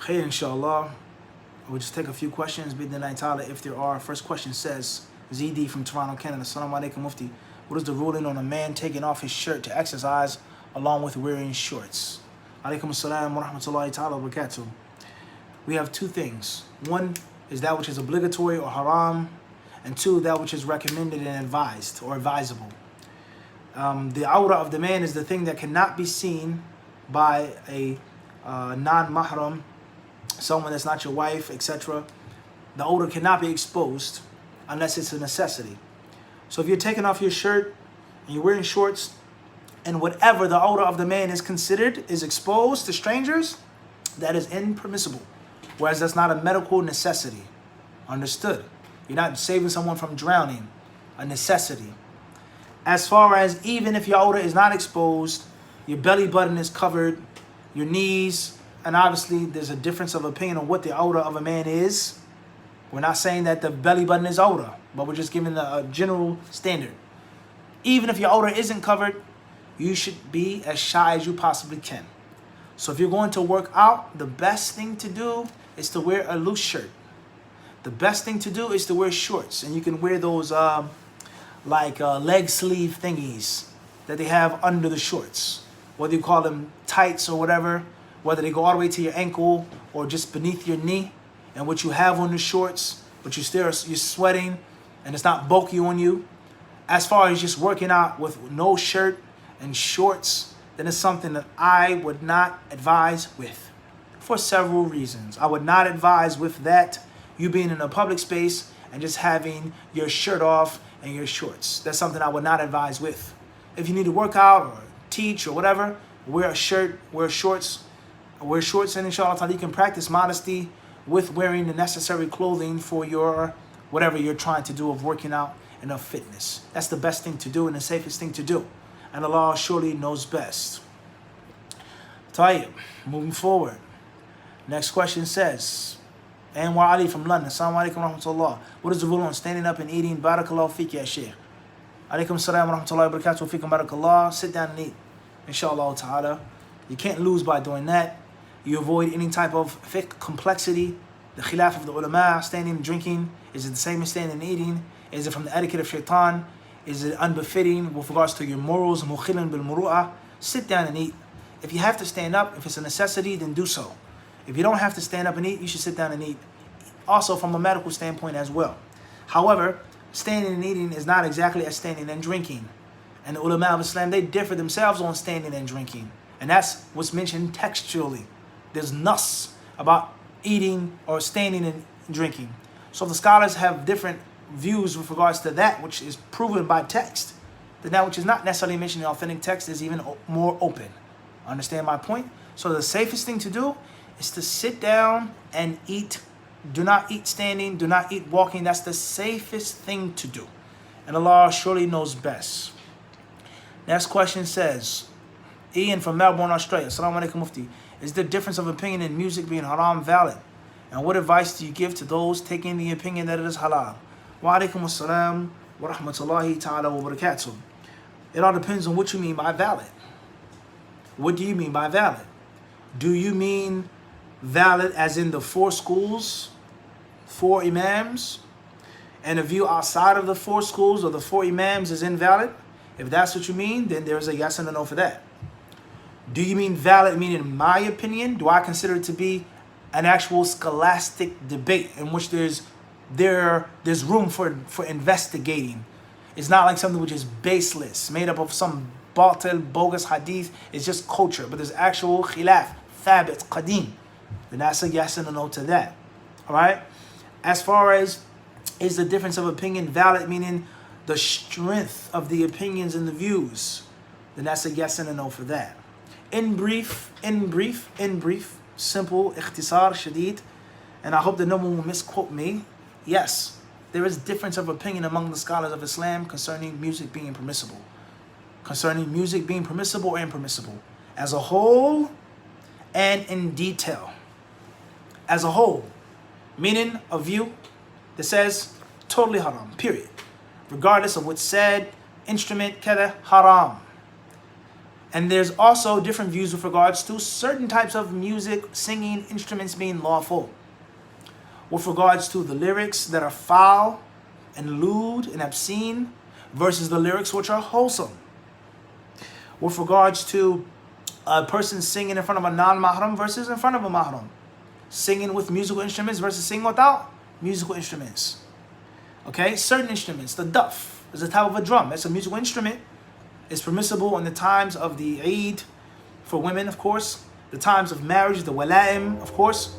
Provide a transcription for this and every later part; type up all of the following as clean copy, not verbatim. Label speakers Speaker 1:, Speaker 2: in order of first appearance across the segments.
Speaker 1: Hey, inshallah. We'll just take a few questions. Bidnillahi ta'ala, if there are. First question says, ZD from Toronto, Canada. Assalamu alaikum, Mufti. What is the ruling on a man taking off his shirt to exercise along with wearing shorts? Alaikum assalam wa rahmatullahi ta'ala wa barakatuh. We have two things. One is that which is obligatory or haram, and two, that which is recommended and advised or advisable. The awra of the man is the thing that cannot be seen by a non-mahram, someone that's not your wife, etc. The awra cannot be exposed unless it's a necessity. So if you're taking off your shirt and you're wearing shorts, and whatever the awra of the man is considered is exposed to strangers, that is impermissible. Whereas that's not a medical necessity. Understood? You're not saving someone from drowning. A necessity. As far as even if your awra is not exposed, your belly button is covered, your knees, and obviously there's a difference of opinion on what the awra of a man is. We're not saying that the belly button is awra, but we're just giving a general standard. Even if your awra isn't covered, you should be as shy as you possibly can. So if you're going to work out, the best thing to do is to wear a loose shirt. The best thing to do is to wear shorts, and you can wear those leg sleeve thingies that they have under the shorts. Whether you call them tights or whatever, whether they go all the way to your ankle or just beneath your knee, and what you have on the shorts, but you're sweating and it's not bulky on you. As far as just working out with no shirt and shorts, then it's something that I would not advise with for several reasons. I would not advise with that, you being in a public space and just having your shirt off and your shorts. That's something I would not advise with. If you need to work out or teach or whatever, wear a shirt, wear shorts, and inshallah you can practice modesty with wearing the necessary clothing for your whatever you're trying to do of working out and of fitness. That's the best thing to do and the safest thing to do. And Allah surely knows best. Tayyib, moving forward. Next question says, Anwar Ali from London. Assalamu alaikum wa rahmatullah. What is the rule on standing up and eating? Barakallahu fiki ya shaykh. Alaikum salam wa rahmatullahi wa barakatuh. Fikum barakallah. Sit down and eat. Inshallah ta'ala. You can't lose by doing that. You avoid any type of fiqh complexity. The khilaf of the ulama, standing and drinking, is it the same as standing and eating? Is it from the etiquette of shaitan? Is it unbefitting with regards to your morals? Mukhilun bil muru'ah. Sit down and eat. If you have to stand up, if it's a necessity, then do so. If you don't have to stand up and eat, you should sit down and eat. Also from a medical standpoint as well. However, standing and eating is not exactly as standing and drinking. And the ulama of Islam, they differ themselves on standing and drinking. And that's what's mentioned textually. There's nas about eating or standing and drinking. So the scholars have different views with regards to that which is proven by text. Then that which is not necessarily mentioned in authentic text is even more open. Understand my point? So the safest thing to do is to sit down and eat. Do not eat standing. Do not eat walking. That's the safest thing to do. And Allah surely knows best. Next question says, Ian from Melbourne, Australia. Assalamu alaikum, Mufti. Is the difference of opinion in music being haram valid? And what advice do you give to those taking the opinion that it is halal? Wa alaikum assalam wa rahmatullahi ta'ala wa barakatuh. It all depends on what you mean by valid. What do you mean by valid? Do you mean valid as in the 4 schools, 4 imams, and a view outside of the 4 schools or the 4 imams is invalid? If that's what you mean, then there's a yes and a no for that. Do you mean valid, meaning in my opinion? Do I consider it to be an actual scholastic debate in which there's room for investigating? It's not like something which is baseless, made up of some batil, bogus hadith. It's just culture, but there's actual khilaf, thabit, qadim. Then that's a yes and a no to that. All right? As far as is the difference of opinion valid, meaning the strength of the opinions and the views, then that's a yes and a no for that. In brief, simple, ikhtisar, shadid, and I hope that no one will misquote me. Yes, there is difference of opinion among the scholars of Islam concerning music being permissible. Concerning music being permissible or impermissible. As a whole and in detail. As a whole, meaning a view that says totally haram, period. Regardless of what's said, instrument, kada, haram. And there's also different views with regards to certain types of music, singing, instruments being lawful. With regards to the lyrics that are foul and lewd and obscene versus the lyrics which are wholesome. With regards to a person singing in front of a non-mahram versus in front of a mahram. Singing with musical instruments versus singing without musical instruments. Okay, certain instruments, the duff is a type of a drum. It's a musical instrument. It's permissible in the times of the Eid for women, of course. The times of marriage, the wala'im, of course.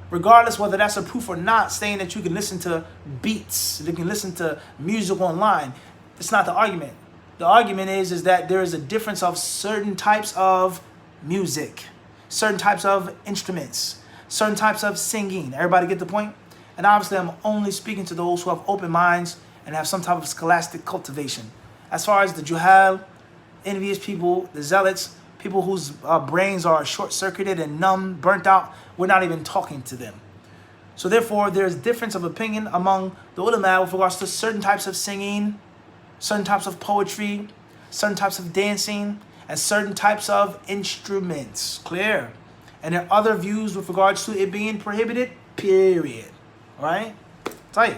Speaker 1: Regardless whether that's a proof or not, saying that you can listen to beats, you can listen to music online. It's not the argument. The argument is that there is a difference of certain types of music, certain types of instruments, certain types of singing. Everybody get the point? And obviously I'm only speaking to those who have open minds and have some type of scholastic cultivation. As far as the juhal, envious people, the zealots, people whose brains are short-circuited and numb, burnt out, we're not even talking to them. So therefore, there's difference of opinion among the ulama with regards to certain types of singing, certain types of poetry, certain types of dancing, and certain types of instruments. Clear? And there are other views with regards to it being prohibited, period. All right? Tell you.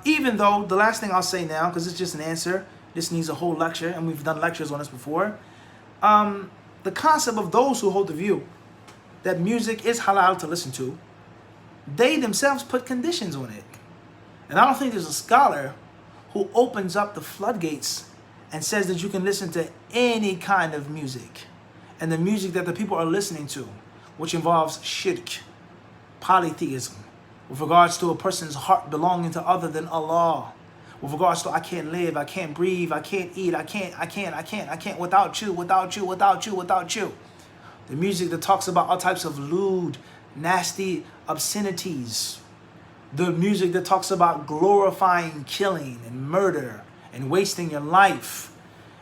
Speaker 1: Even though, the last thing I'll say now, because it's just an answer, this needs a whole lecture, and we've done lectures on this before. The concept of those who hold the view that music is halal to listen to, they themselves put conditions on it. And I don't think there's a scholar who opens up the floodgates and says that you can listen to any kind of music. And the music that the people are listening to, which involves shirk, polytheism, with regards to a person's heart belonging to other than Allah, with regards to I can't live, I can't breathe, I can't eat, I can't without you, without you, without you, without you. The music that talks about all types of lewd, nasty obscenities. The music that talks about glorifying killing and murder and wasting your life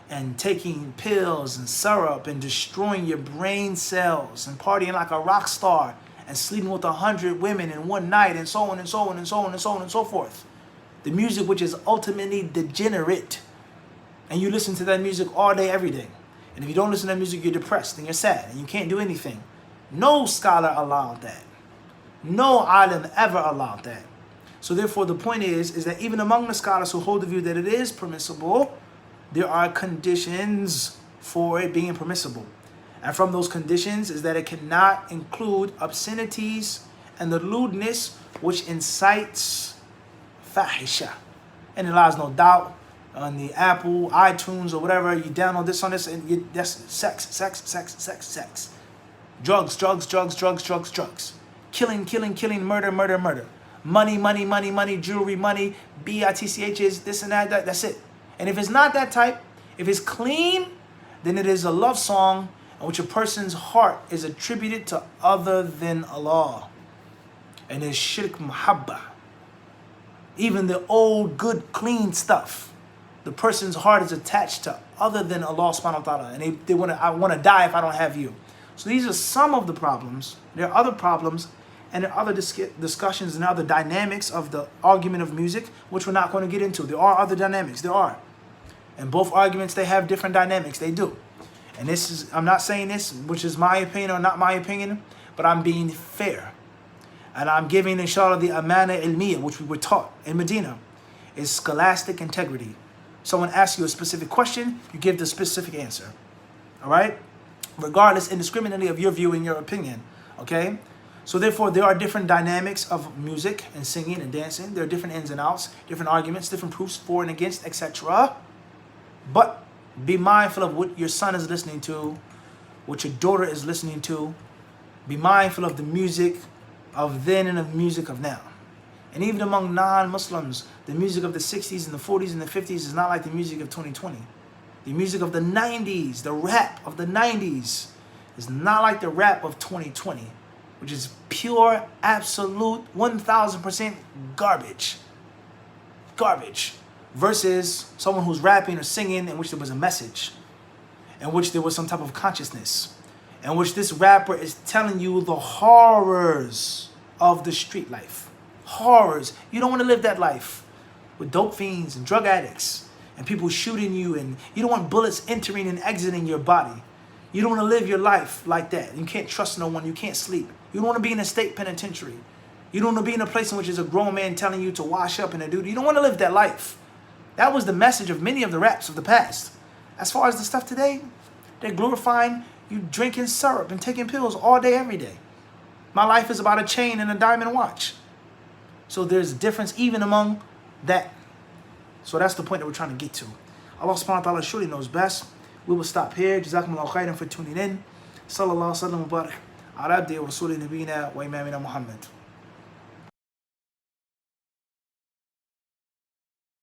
Speaker 1: and taking pills and syrup and destroying your brain cells and partying like a rock star and sleeping with 100 women in one night and so on and so on and so on and so on and so forth. The music which is ultimately degenerate. And you listen to that music all day, every day. And if you don't listen to that music, you're depressed and you're sad and you can't do anything. No scholar allowed that. No alim ever allowed that. So therefore, the point is that even among the scholars who hold the view that it is permissible, there are conditions for it being permissible. And from those conditions is that it cannot include obscenities and the lewdness which incites fahisha. And it allows no doubt on the Apple, iTunes, or whatever, you download this on this, and that's sex. Drugs. Killing, murder. Money, jewelry, money, bitchs, this and that, that's it. And if it's not that type, if it's clean, then it is a love song in which a person's heart is attributed to other than Allah. And it's shirk muhabba. Even the old, good, clean stuff, the person's heart is attached to other than Allah subhanahu wa ta'ala. And they want to, I want to die if I don't have you. So these are some of the problems. There are other problems, and there are other discussions and other dynamics of the argument of music, which we're not going to get into. There are other dynamics. There are. And both arguments, they have different dynamics. They do. And this is, I'm not saying this, which is my opinion or not my opinion, but I'm being fair. And I'm giving, inshallah, the amana ilmiya, which we were taught in Medina, is scholastic integrity. Someone asks you a specific question, you give the specific answer. All right? Regardless, indiscriminately of your view and your opinion. Okay? So therefore, there are different dynamics of music and singing and dancing. There are different ins and outs, different arguments, different proofs for and against, etc. But be mindful of what your son is listening to, what your daughter is listening to. Be mindful of the music of then and of music of now. And even among non-Muslims, the music of the 60s and the 40s and the 50s is not like the music of 2020. The music of the 90s, the rap of the 90s, is not like the rap of 2020, which is pure, absolute, 1000% garbage. Garbage. Versus someone who's rapping or singing in which there was a message, in which there was some type of consciousness, in which this rapper is telling you the horrors of the street life. Horrors. You don't want to live that life with dope fiends and drug addicts and people shooting you, and you don't want bullets entering and exiting your body. You don't want to live your life like that. You can't trust no one. You can't sleep. You don't want to be in a state penitentiary. You don't want to be in a place in which is a grown man telling you to wash up and to do. You don't want to live that life. That was the message of many of the raps of the past. As far as the stuff today, they're glorifying you drinking syrup and taking pills all day, every day. My life is about a chain and a diamond watch. So there's a difference even among that. So that's the point that we're trying to get to. Allah subhanahu wa ta'ala surely knows best. We will stop here. Jazakumullahu khairan for tuning in. Sallallahu alaihi wa sallam wa barak. Ala abdi wa rasuli nabina wa imamina Muhammad.